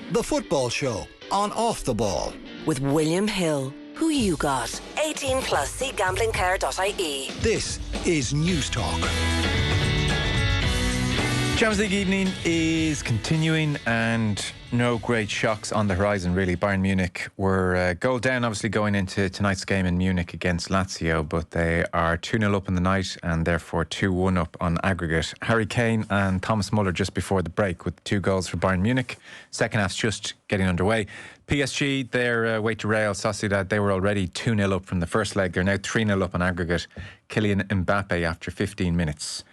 The Football Show on Off the Ball. With William Hill. Who you got? 18 plus. See gamblingcare.ie. This is News Talk. Champions League evening is continuing and no great shocks on the horizon really. Bayern Munich were goal down obviously going into tonight's game in Munich against Lazio, but they are 2-0 up in the night and therefore 2-1 up on aggregate. Harry Kane and Thomas Muller just before the break with 2 goals for Bayern Munich. Second half's just getting underway. PSG, their way to Real Sociedad, they were already 2-0 up from the first leg. They're now 3-0 up on aggregate. Kylian Mbappe after 15 minutes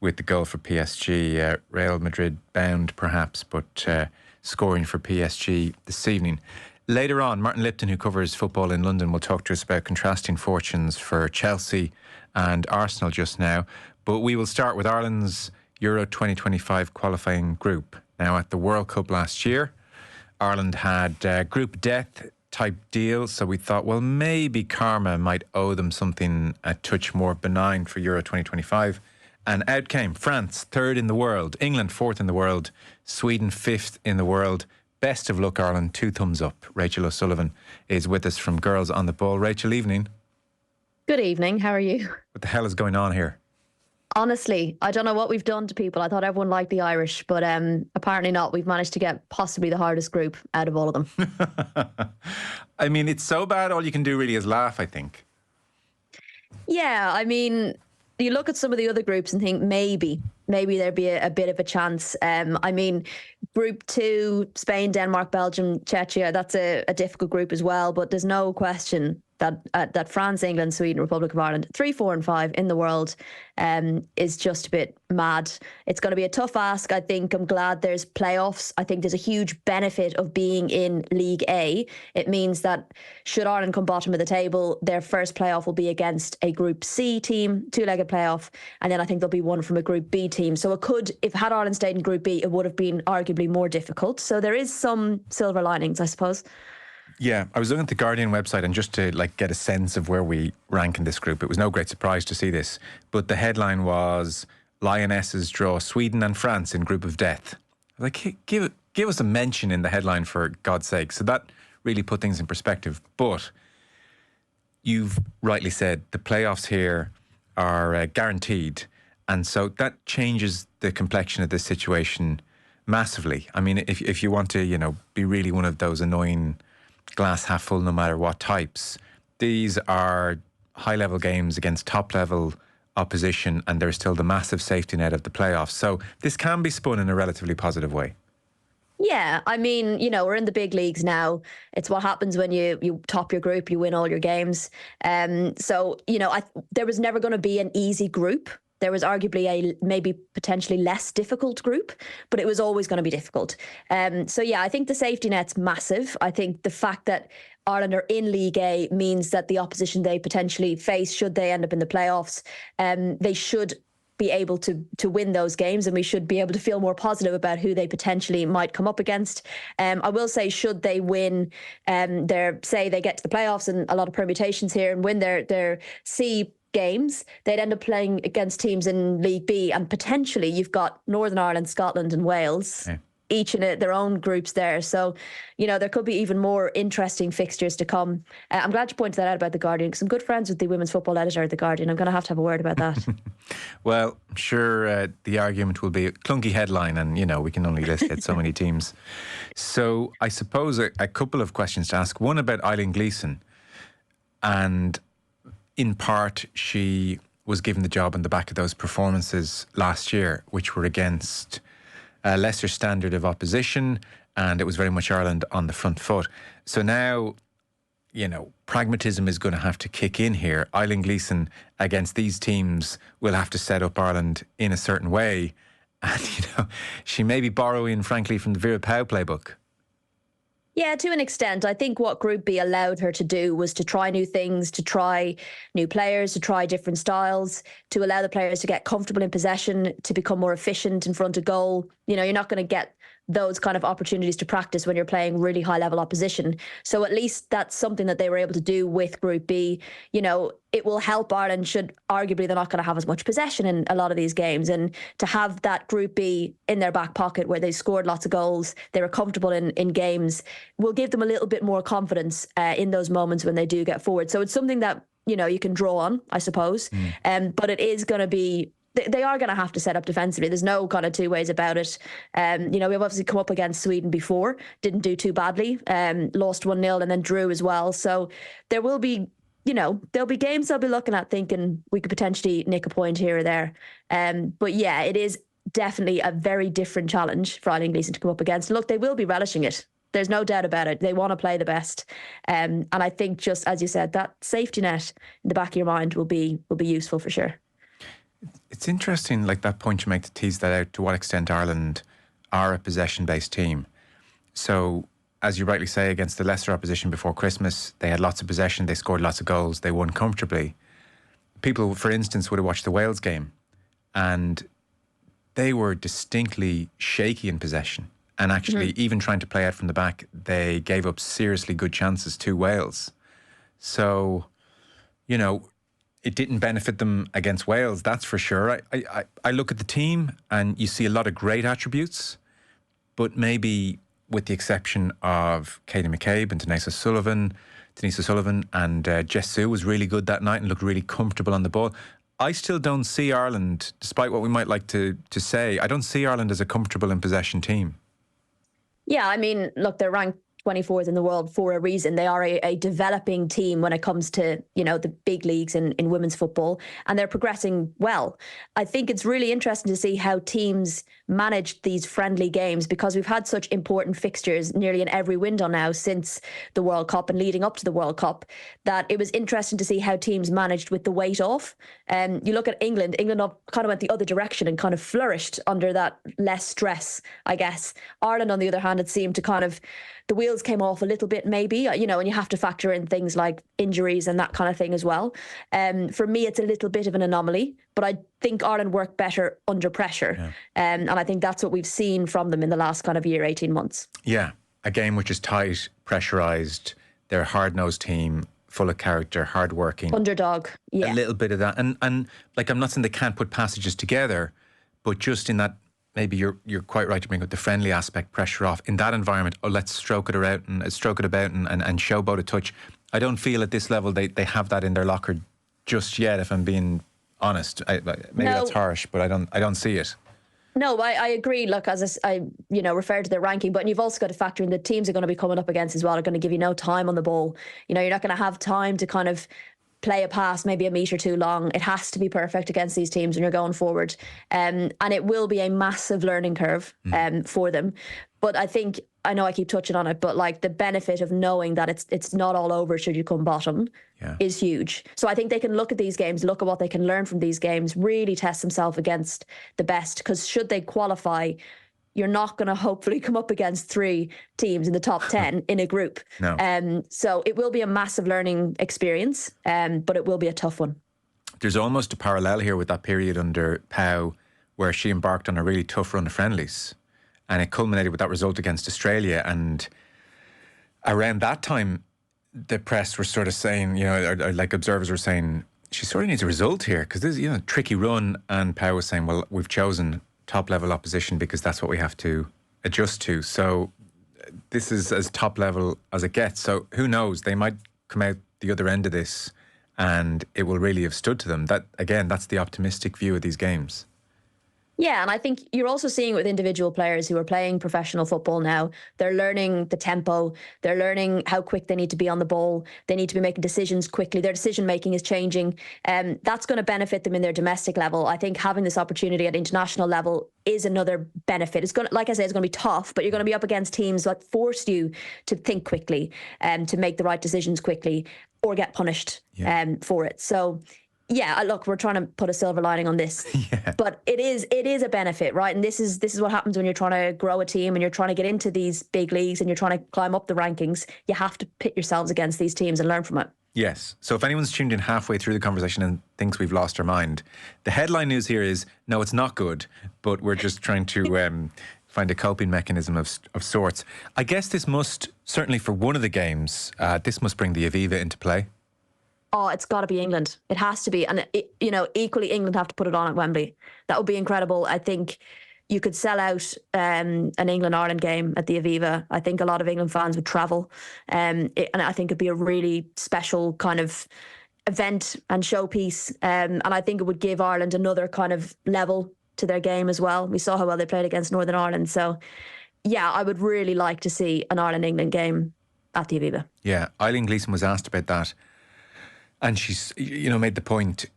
with the goal for PSG. Real Madrid bound perhaps, but scoring for PSG this evening. Later on, Martin Lipton, who covers football in London, will talk to us about contrasting fortunes for Chelsea and Arsenal just now. But we will start with Ireland's Euro 2025 qualifying group. Now, at the World Cup last year, Ireland had group death type deal, so we thought, well, maybe karma might owe them something a touch more benign for Euro 2025. And out came France, third in the world, England, fourth in the world, Sweden, fifth in the world. Best of luck, Ireland. 2 thumbs up. Rachel O'Sullivan is with us from Girls on the Ball. Rachel, evening. Good evening. How are you? What the hell is going on here? Honestly, I don't know what we've done to people. I thought everyone liked the Irish, but apparently not. We've managed to get possibly the hardest group out of all of them. I mean, it's so bad, all you can do really is laugh, I think. Yeah, I mean, you look at some of the other groups and think maybe there'd be a bit of a chance. I mean, Group 2, Spain, Denmark, Belgium, Czechia, that's a difficult group as well. But there's no question that France, England, Sweden, Republic of Ireland, 3, 4 and 5 in the world is just a bit mad. It's going to be a tough ask. I think I'm glad there's playoffs. I think there's a huge benefit of being in League A. It means that should Ireland come bottom of the table, their first playoff will be against a Group C team, 2-legged playoff, and then I think there'll be one from a Group B team. So it could, if had Ireland stayed in Group B, it would have been arguably more difficult. So there is some silver linings, I suppose. Yeah, I was looking at the Guardian website and just to get a sense of where we rank in this group, it was no great surprise to see this. But the headline was Lionesses draw Sweden and France in group of death. Like, give us a mention in the headline for God's sake. So that really put things in perspective. But you've rightly said the playoffs here are guaranteed. And so that changes the complexion of this situation massively. I mean, if you want to, be really one of those annoying glass half full no matter what types, these are high-level games against top-level opposition and there's still the massive safety net of the playoffs. So this can be spun in a relatively positive way. Yeah, I mean, we're in the big leagues now. It's what happens when you top your group, you win all your games. So, there was never going to be an easy group. There was arguably a maybe potentially less difficult group, but it was always going to be difficult. So, yeah, I think the safety net's massive. I think the fact that Ireland are in League A means that the opposition they potentially face, should they end up in the playoffs, they should be able to win those games, and we should be able to feel more positive about who they potentially might come up against. I will say, should they win, say they get to the playoffs and a lot of permutations here and win their C games, they'd end up playing against teams in League B, and potentially you've got Northern Ireland, Scotland and Wales. Yeah. Each in their own groups there. So, there could be even more interesting fixtures to come. I'm glad you pointed that out about The Guardian, because I'm good friends with the women's football editor at The Guardian. I'm going to have a word about that. Well, I'm sure the argument will be a clunky headline and, we can only list it so many teams. So I suppose a couple of questions to ask. One about Eileen Gleeson. And in part, she was given the job on the back of those performances last year, which were against a lesser standard of opposition, and it was very much Ireland on the front foot. So now, pragmatism is going to have to kick in here. Eileen Gleeson against these teams will have to set up Ireland in a certain way. And, she may be borrowing, frankly, from the Vera Pauw playbook. Yeah, to an extent. I think what Group B allowed her to do was to try new things, to try new players, to try different styles, to allow the players to get comfortable in possession, to become more efficient in front of goal. You're not going to get those kind of opportunities to practice when you're playing really high level opposition. So at least that's something that they were able to do with Group B. You know, it will help Ireland should arguably they're not going to have as much possession in a lot of these games. And to have that Group B in their back pocket where they scored lots of goals, they were comfortable in games, will give them a little bit more confidence in those moments when they do get forward. So it's something that, you know, you can draw on, I suppose. But it is going to be, they are going to have to set up defensively. There's no kind of two ways about it. You know, we've obviously come up against Sweden before, didn't do too badly, lost 1-0 and then drew as well. So there will be, you know, there'll be games they'll be looking at thinking we could potentially nick a point here or there. But yeah, it is definitely a very different challenge for Eileen Gleeson to come up against. Look, they will be relishing it. There's no doubt about it. They want to play the best. And I think just, as you said, that safety net in the back of your mind will be useful for sure. It's interesting, like that point you make to tease that out, to what extent Ireland are a possession-based team. So, as you rightly say, against the lesser opposition before Christmas, they had lots of possession, they scored lots of goals, they won comfortably. People, for instance, would have watched the Wales game and they were distinctly shaky in possession. And actually, even trying to play out from the back, they gave up seriously good chances to Wales. So, you know, it didn't benefit them against Wales, that's for sure. I look at the team and you see a lot of great attributes, but maybe with the exception of Katie McCabe and Denise O'Sullivan, and Jess Sue was really good that night and looked really comfortable on the ball. I still don't see Ireland, despite what we might like to say, I don't see Ireland as a comfortable in possession team. Yeah, I mean, look, they're ranked 24th in the world for a reason. They are a developing team when it comes to, you know, the big leagues in women's football, and they're progressing well. I think it's really interesting to see how teams manage these friendly games, because we've had such important fixtures nearly in every window now since the World Cup and leading up to the World Cup, that it was interesting to see how teams managed with the weight off. You look at England kind of went the other direction and kind of flourished under that less stress, I guess. Ireland, on the other hand, it seemed to kind of, the wheels came off a little bit maybe, you know, and you have to factor in things like injuries and that kind of thing as well. For me, it's a little bit of an anomaly, but I think Ireland work better under pressure. Yeah. And I think that's what we've seen from them in the last kind of year, 18 months. Yeah, a game which is tight, pressurised, they're a hard-nosed team, full of character, hard-working. Underdog, yeah. A little bit of that. And like, I'm not saying they can't put passages together, but just in that, maybe you're quite right to bring up the friendly aspect, pressure off. In that environment, let's stroke it about and showboat a touch. I don't feel at this level they have that in their locker just yet, if I'm being honest. Maybe that's harsh, but I don't see it. No, I agree. Look, as I referred to their ranking, but you've also got to factor in the teams are going to be coming up against as well are going to give you no time on the ball. You know, you're not going to have time to kind of play a pass maybe a metre too long. It has to be perfect against these teams when you're going forward. And it will be a massive learning curve for them. But I know I keep touching on it, but like the benefit of knowing that it's not all over should you come bottom is huge. So I think they can look at these games, look at what they can learn from these games, really test themselves against the best. Because should they qualify, you're not going to hopefully come up against 3 teams in the top 10 in a group. No. So it will be a massive learning experience, but it will be a tough one. There's almost a parallel here with that period under Pau where she embarked on a really tough run of friendlies. And it culminated with that result against Australia. And around that time, the press were sort of saying, you know, or like observers were saying, she sort of needs a result here because this is, you know, a tricky run. And Pau was saying, well, we've chosen top level opposition because that's what we have to adjust to. So this is as top level as it gets. So who knows? They might come out the other end of this and it will really have stood to them. That, again, that's the optimistic view of these games. Yeah, and I think you're also seeing with individual players who are playing professional football now, they're learning the tempo, they're learning how quick they need to be on the ball, they need to be making decisions quickly, their decision making is changing. That's going to benefit them in their domestic level. I think having this opportunity at international level is another benefit. It's going to, like I say, it's going to be tough, but you're going to be up against teams that force you to think quickly, to make the right decisions quickly, or get punished for it. So yeah, look, we're trying to put a silver lining on this, but it is a benefit, right? And this is what happens when you're trying to grow a team and you're trying to get into these big leagues and you're trying to climb up the rankings. You have to pit yourselves against these teams and learn from it. Yes. So if anyone's tuned in halfway through the conversation and thinks we've lost our mind, the headline news here is, no, it's not good, but we're just trying to find a coping mechanism of sorts. I guess this must, certainly for one of the games, this must bring the Aviva into play. Oh, it's got to be England. It has to be. And, equally, England have to put it on at Wembley. That would be incredible. I think you could sell out an England-Ireland game at the Aviva. I think a lot of England fans would travel. And I think it'd be a really special kind of event and showpiece. And I think it would give Ireland another kind of level to their game as well. We saw how well they played against Northern Ireland. So, yeah, I would really like to see an Ireland-England game at the Aviva. Yeah, Eileen Gleeson was asked about that. And she's, made the point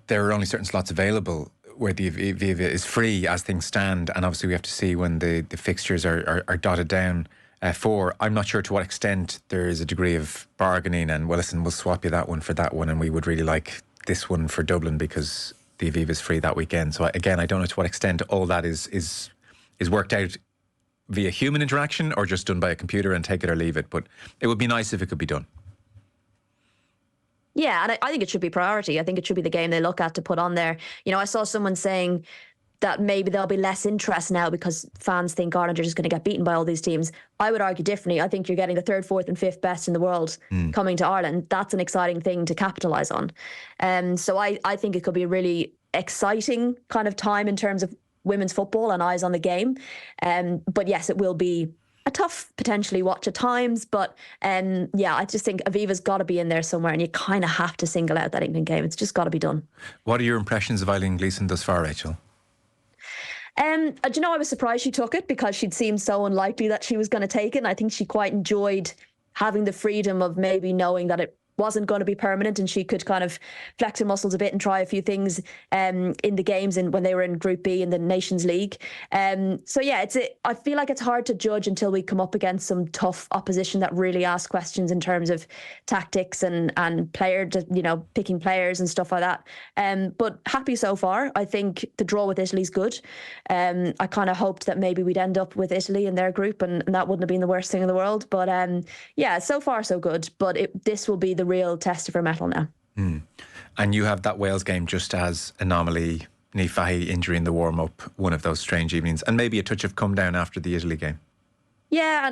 there are only certain slots available where the Aviva is free as things stand. And obviously we have to see when the fixtures are dotted down for. I'm not sure to what extent there is a degree of bargaining and, well, listen, we'll swap you that one for that one and we would really like this one for Dublin because the Aviva is free that weekend. So again, I don't know to what extent all that is worked out via human interaction or just done by a computer and take it or leave it. But it would be nice if it could be done. Yeah, and I think it should be priority. I think it should be the game they look at to put on there. I saw someone saying that maybe there'll be less interest now because fans think Ireland are just going to get beaten by all these teams. I would argue differently. I think you're getting the third, fourth and fifth best in the world coming to Ireland. That's an exciting thing to capitalise on. So I think it could be a really exciting kind of time in terms of women's football and eyes on the game. But yes, it will be a tough potentially watch at times, but I just think Aviva's got to be in there somewhere and you kind of have to single out that England game. It's just got to be done. What are your impressions of Eileen Gleeson thus far, Rachel? I was surprised she took it because she'd seemed so unlikely that she was going to take it, and I think she quite enjoyed having the freedom of maybe knowing that it wasn't going to be permanent and she could kind of flex her muscles a bit and try a few things in the games and when they were in Group B in the Nations League. I feel like it's hard to judge until we come up against some tough opposition that really asks questions in terms of tactics and picking players and stuff like that. But happy so far. I think the draw with Italy is good. I kind of hoped that maybe we'd end up with Italy in their group and that wouldn't have been the worst thing in the world. But so far so good. But this will be the real test of her mettle now. And you have that Wales game just as anomaly, Nifahi injury in the warm-up, one of those strange evenings, and maybe a touch of come down after the Italy game. Yeah,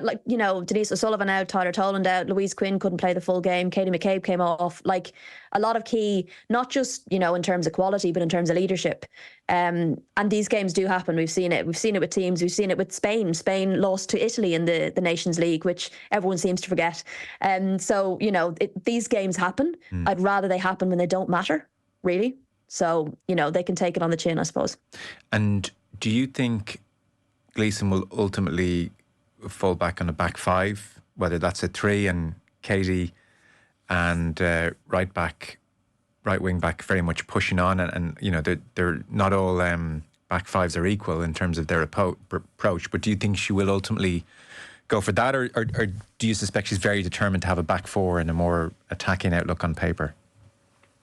Denise O'Sullivan out, Tyler Toland out, Louise Quinn couldn't play the full game, Katie McCabe came off. Like a lot of key, not just, in terms of quality, but in terms of leadership. And these games do happen. We've seen it. We've seen it with teams. We've seen it with Spain. Spain lost to Italy in the Nations League, which everyone seems to forget. These games happen. I'd rather they happen when they don't matter, really. So, they can take it on the chin, I suppose. And do you think Gleeson will ultimately fall back on a back five, whether that's a three and Katie and right wing back very much pushing on and they're not all back fives are equal in terms of their approach, but do you think she will ultimately go for that or do you suspect she's very determined to have a back four and a more attacking outlook on paper?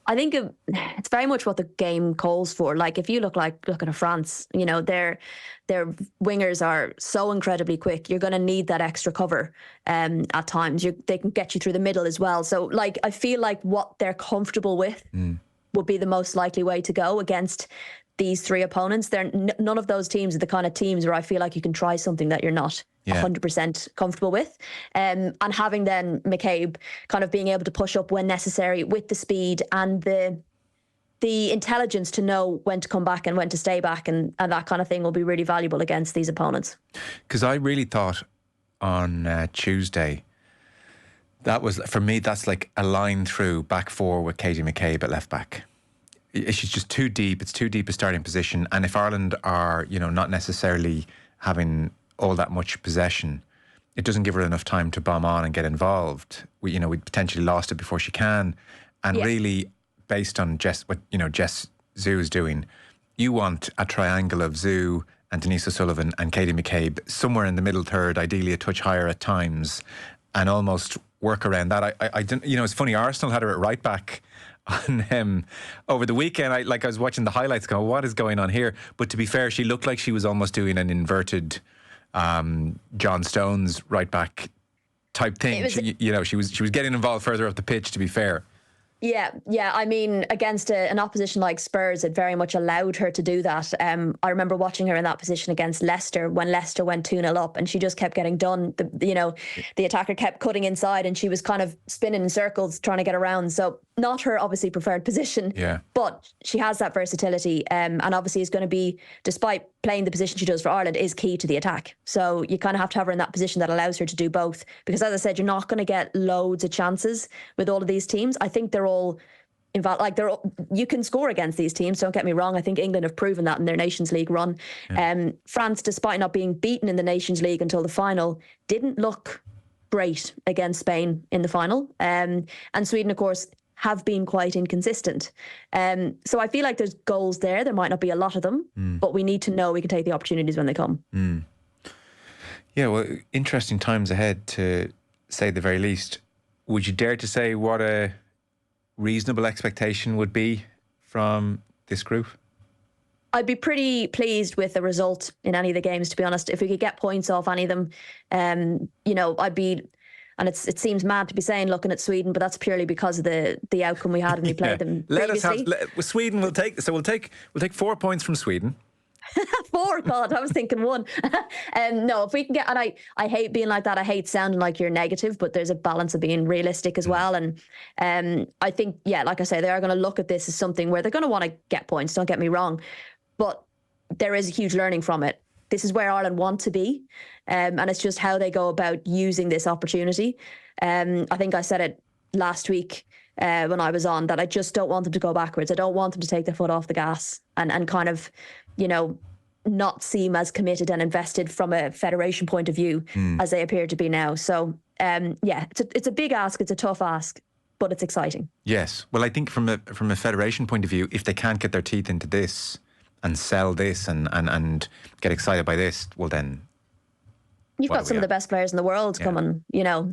I think it's very much what the game calls for. Like if you look at France, their wingers are so incredibly quick. You're going to need that extra cover at times. They can get you through the middle as well. So I feel like what they're comfortable with would be the most likely way to go against these three opponents. None of those teams are the kind of teams where I feel like you can try something that you're not 100% comfortable with. And having then McCabe kind of being able to push up when necessary with the speed and the intelligence to know when to come back and when to stay back and that kind of thing will be really valuable against these opponents. Because I really thought on Tuesday, that was, for me, that's like a line through back four with Katie McCabe at left back. She's just too deep. It's too deep a starting position. And if Ireland are, not necessarily having all that much possession, it doesn't give her enough time to bomb on and get involved. We potentially lost it before she can. And really, based on what Jess Zhu is doing, you want a triangle of Zhu and Denise O'Sullivan and Katie McCabe somewhere in the middle third, ideally a touch higher at times, and almost work around that. I didn't. It's funny. Arsenal had her at right back on over the weekend. I was watching the highlights going, what is going on here? But to be fair, she looked like she was almost doing an inverted John Stones right back type thing. She was getting involved further up the pitch, to be fair. Yeah. I mean, against an opposition like Spurs, it very much allowed her to do that. I remember watching her in that position against Leicester when Leicester went 2-0 up, and she just kept getting done. The attacker kept cutting inside, and she was kind of spinning in circles trying to get around. So not her obviously preferred position, but she has that versatility, and obviously is going to be, despite playing the position she does for Ireland, is key to the attack. So you kind of have to have her in that position that allows her to do both, because as I said, you're not going to get loads of chances with all of these teams. I think they're all involved. Like you can score against these teams, don't get me wrong. I think England have proven that in their Nations League run. France, despite not being beaten in the Nations League until the final, didn't look great against Spain in the final. And Sweden, of course, have been quite inconsistent. So I feel like there's goals there. There might not be a lot of them, but we need to know we can take the opportunities when they come. Yeah, well, interesting times ahead, to say the very least. Would you dare to say what a reasonable expectation would be from this group? I'd be pretty pleased with the result in any of the games, to be honest. If we could get points off any of them, I'd be... And it seems mad to be saying looking at Sweden, but that's purely because of the outcome we had when we played them previously. Sweden will take. So we'll take 4 points from Sweden. 4, God, I was thinking 1. No, if we can get, and I hate being like that. I hate sounding like you're negative, but there's a balance of being realistic as well. And I think, like I say, they are going to look at this as something where they're going to want to get points. Don't get me wrong, but there is a huge learning from it. This is where Ireland want to be, and it's just how they go about using this opportunity. I think I said it last week when I was on, that I just don't want them to go backwards. I don't want them to take their foot off the gas and kind of, not seem as committed and invested from a federation point of view as they appear to be now. So, it's a big ask. It's a tough ask, but it's exciting. Yes. Well, I think from a federation point of view, if they can't get their teeth into this and sell this and get excited by this, well then... You've got some of the best players in the world coming,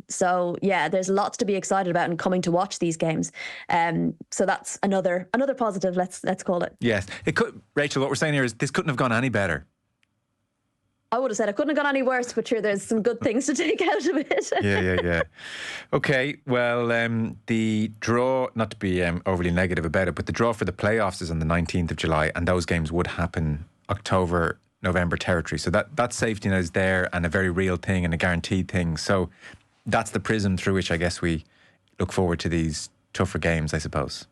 So, there's lots to be excited about and coming to watch these games. So that's another positive, let's call it. Yes. It could, Rachel, what we're saying here is this couldn't have gone any better. I would have said it couldn't have gone any worse, but sure, there's some good things to take out of it. Yeah. Okay, well, the draw, not to be overly negative about it, but the draw for the playoffs is on the 19th of July, and those games would happen October, November territory. So that safety net is there, and a very real thing and a guaranteed thing. So that's the prism through which I guess we look forward to these tougher games, I suppose.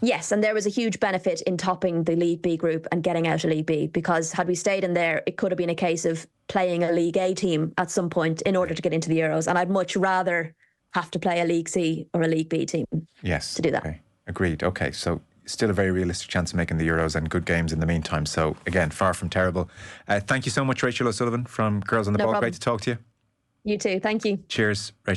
Yes, and there was a huge benefit in topping the League B group and getting out of League B, because had we stayed in there, it could have been a case of playing a League A team at some point in order to get into the Euros. And I'd much rather have to play a League C or a League B team to do that. Okay. Agreed. Okay, so still a very realistic chance of making the Euros and good games in the meantime. So again, far from terrible. Thank you so much, Rachel O'Sullivan from Girls on the Ball. Problem. Great to talk to you. You too. Thank you. Cheers, Rachel.